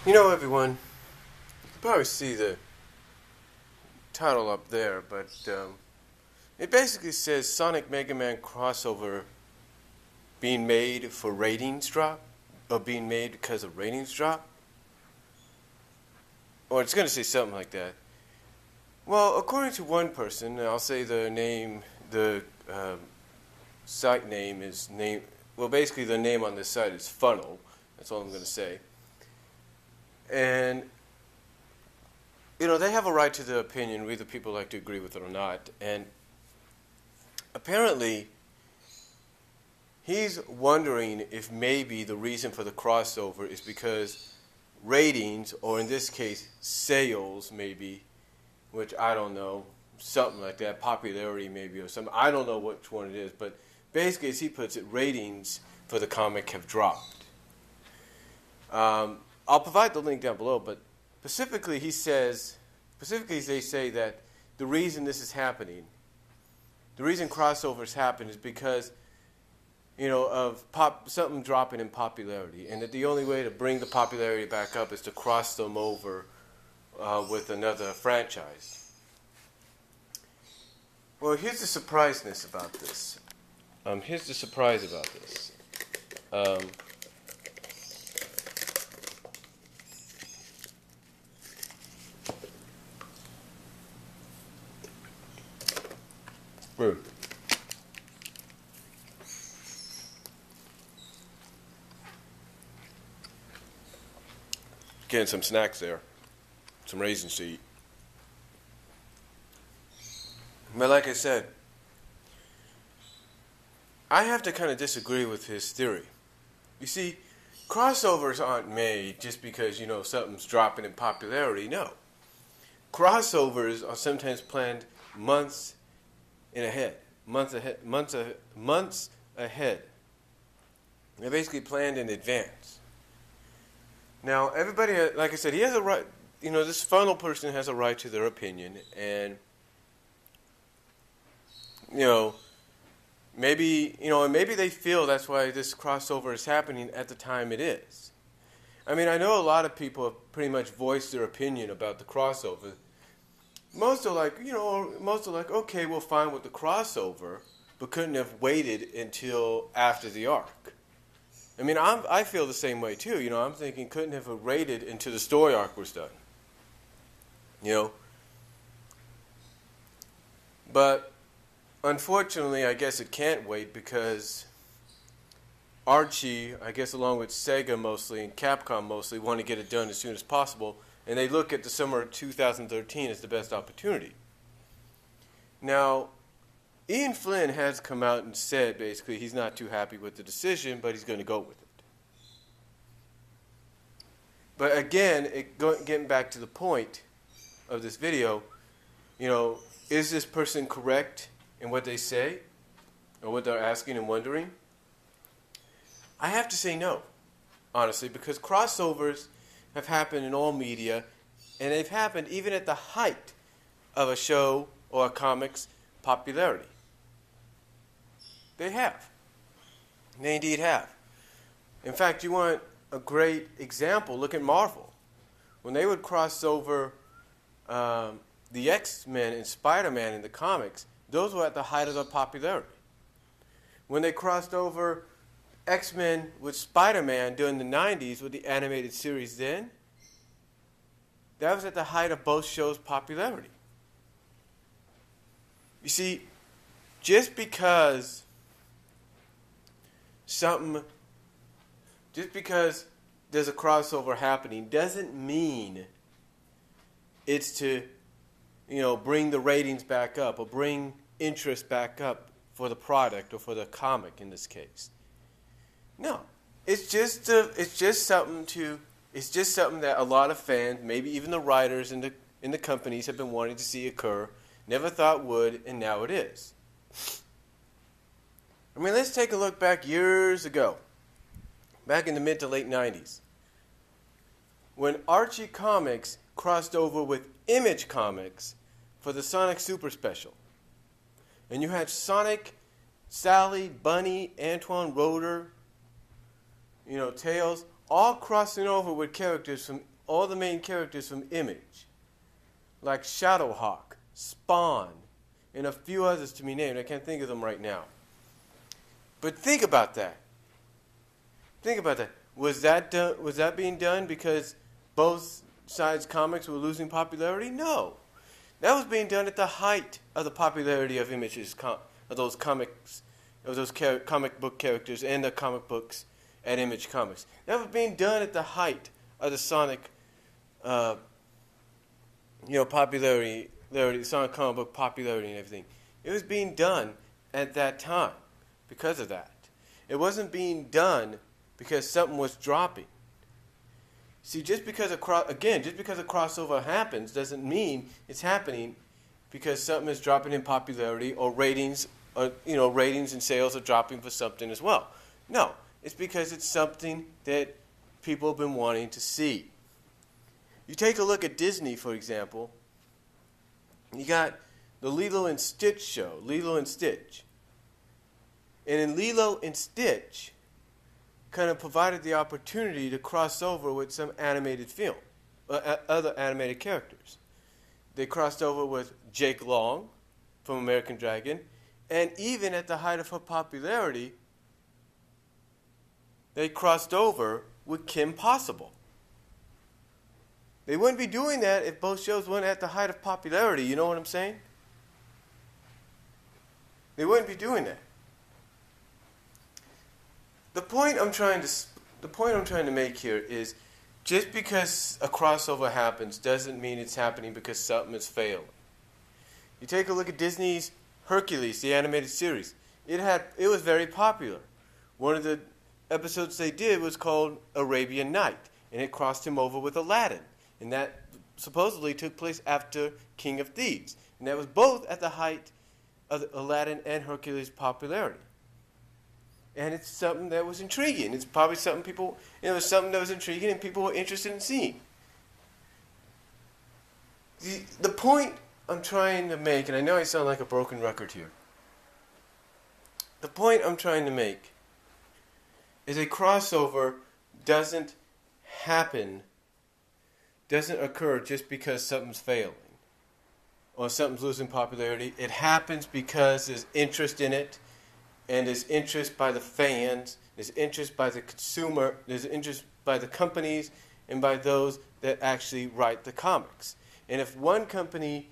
You know, everyone, you can probably see the title up there, but it basically says Sonic Mega Man crossover being made for ratings drop, or being made because of ratings drop. Or it's going to say something like that. Well, according to one person, and I'll say the name, the site name is well, basically the name on this site is Funnel. That's all I'm going to say. And, you know, they have a right to their opinion, whether people like to agree with it or not. And apparently, he's wondering if maybe the reason for the crossover is because ratings, or in this case, sales maybe, which I don't know, something like that, popularity maybe or something. I don't know which one it is, but basically, as he puts it, ratings for the comic have dropped. I'll provide the link down below, but specifically they say that the reason this is happening, the reason crossovers happen is because, you know, of something dropping in popularity, and that the only way to bring the popularity back up is to cross them over with another franchise. Well, here's the surpriseness about this. Here's the surprise about this. Getting some snacks there, some raisins to eat. But like I said, I have to kind of disagree with his theory. You see, crossovers aren't made just because, you know, something's dropping in popularity. No. Crossovers are sometimes planned months ahead. They're basically planned in advance. Now, everybody, like I said, he has a right, you know, this funnel person has a right to their opinion, and, maybe they feel that's why this crossover is happening at the time it is. I mean, I know a lot of people have pretty much voiced their opinion about the crossover. Most are like, okay, we'll fine with the crossover, but couldn't have waited until after the arc. I mean, I feel the same way too. You know, I'm thinking couldn't have waited until the story arc was done. You know, but unfortunately, I guess it can't wait because Archie, I guess along with Sega mostly and Capcom mostly, want to get it done as soon as possible, and they look at the summer of 2013 as the best opportunity. Now, Ian Flynn has come out and said basically he's not too happy with the decision, but he's going to go with it. But again, getting back to the point of this video, you know, is this person correct in what they say or what they're asking and wondering? I have to say no, honestly, because crossovers have happened in all media, and they've happened even at the height of a show or a comic's popularity. They have. They indeed have. In fact, you want a great example? Look at Marvel. When they would cross over the X-Men and Spider-Man in the comics, those were at the height of their popularity. When they crossed over X-Men with Spider-Man during the 90s with the animated series then, that was at the height of both shows' popularity. You see, just because there's a crossover happening doesn't mean it's to, bring the ratings back up or bring interest back up for the product or for the comic in this case. No, it's just something that a lot of fans, maybe even the writers in the companies, have been wanting to see occur. Never thought would, and now it is. I mean, let's take a look back years ago, back in the mid to late 90s, when Archie Comics crossed over with Image Comics for the Sonic Super Special. And you had Sonic, Sally, Bunny, Antoine, Rotor, Tails, all crossing over with characters from all the main characters from Image, like Shadowhawk, Spawn, and a few others to be named. I can't think of them right now. But think about that. Think about that. Was that being done because both sides' comics were losing popularity? No. That was being done at the height of the popularity of Image's of those comics, of those comic book characters and the comic books at Image Comics. That was being done at the height of the Sonic, popularity, Sonic comic book popularity and everything. It was being done at that time because of that. It wasn't being done because something was dropping. See, just because a crossover happens doesn't mean it's happening because something is dropping in popularity or ratings and sales are dropping for something as well. No, it's because it's something that people have been wanting to see. You take a look at Disney, for example. You got the Lilo and Stitch show, Lilo and Stitch. And in Lilo and Stitch, kind of provided the opportunity to cross over with some animated film, other animated characters. They crossed over with Jake Long from American Dragon, and even at the height of her popularity, they crossed over with Kim Possible. They wouldn't be doing that if both shows weren't at the height of popularity. You know what I'm saying? They wouldn't be doing that. The point I'm trying to make here is just because a crossover happens doesn't mean it's happening because something is failing. You take a look at Disney's Hercules, the animated series. It was very popular. One of the episodes they did was called Arabian Night, and it crossed him over with Aladdin. And that supposedly took place after King of Thieves. And that was both at the height of Aladdin and Hercules' popularity. And it's something that was intriguing. It's probably something it was something that was intriguing and people were interested in seeing. The point I'm trying to make, and I know I sound like a broken record here. The point I'm trying to make is a crossover doesn't occur just because something's failing or something's losing popularity. It happens because there's interest in it, and there's interest by the fans, there's interest by the consumer, there's interest by the companies, and by those that actually write the comics. And if one company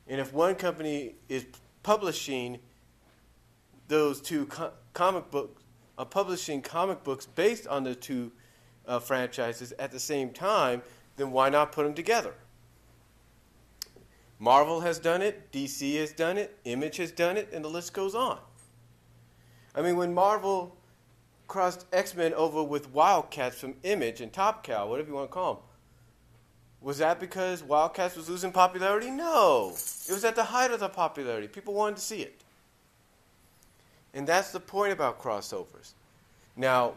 is publishing those two comic books, publishing comic books based on the two franchises at the same time, then why not put them together? Marvel has done it, DC has done it, Image has done it, and the list goes on. I mean, when Marvel crossed X-Men over with Wildcats from Image and Top Cow, whatever you want to call them, was that because Wildcats was losing popularity? No. It was at the height of the popularity. People wanted to see it. And that's the point about crossovers. Now,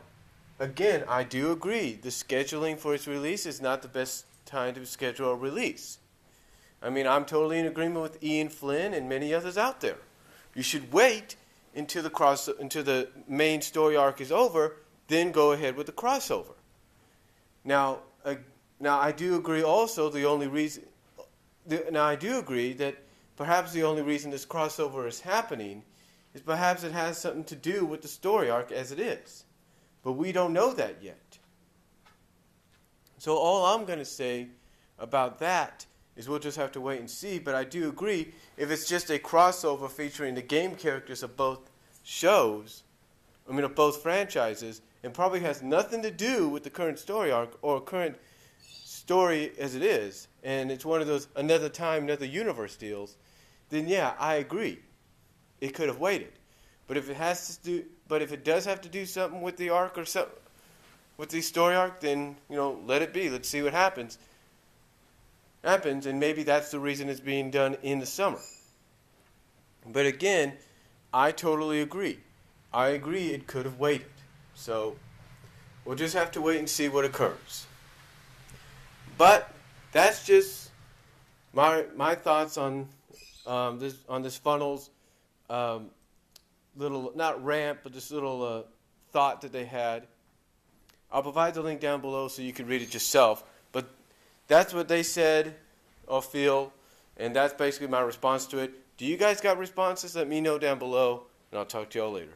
again, I do agree the scheduling for its release is not the best time to schedule a release. I mean, I'm totally in agreement with Ian Flynn and many others out there. You should wait until the main story arc is over, then go ahead with the crossover. Now I do agree also I do agree that perhaps the only reason this crossover is happening is perhaps it has something to do with the story arc as it is. But we don't know that yet. So all I'm going to say about that is we'll just have to wait and see. But I do agree, if it's just a crossover featuring the game characters of both of both franchises, and probably has nothing to do with the current story arc or current story as it is, and it's one of those another time, another universe deals, then yeah, I agree. It could have waited. But if it does have to do something with the arc or something with the story arc, then let it be. Let's see what happens, and maybe that's the reason it's being done in the summer. But again, I totally agree. I agree it could have waited. So we'll just have to wait and see what occurs. But that's just my thoughts on this funnel's little, not rant, but this little thought that they had. I'll provide the link down below so you can read it yourself. But that's what they said or feel, and that's basically my response to it. Do you guys got responses? Let me know down below, and I'll talk to y'all later.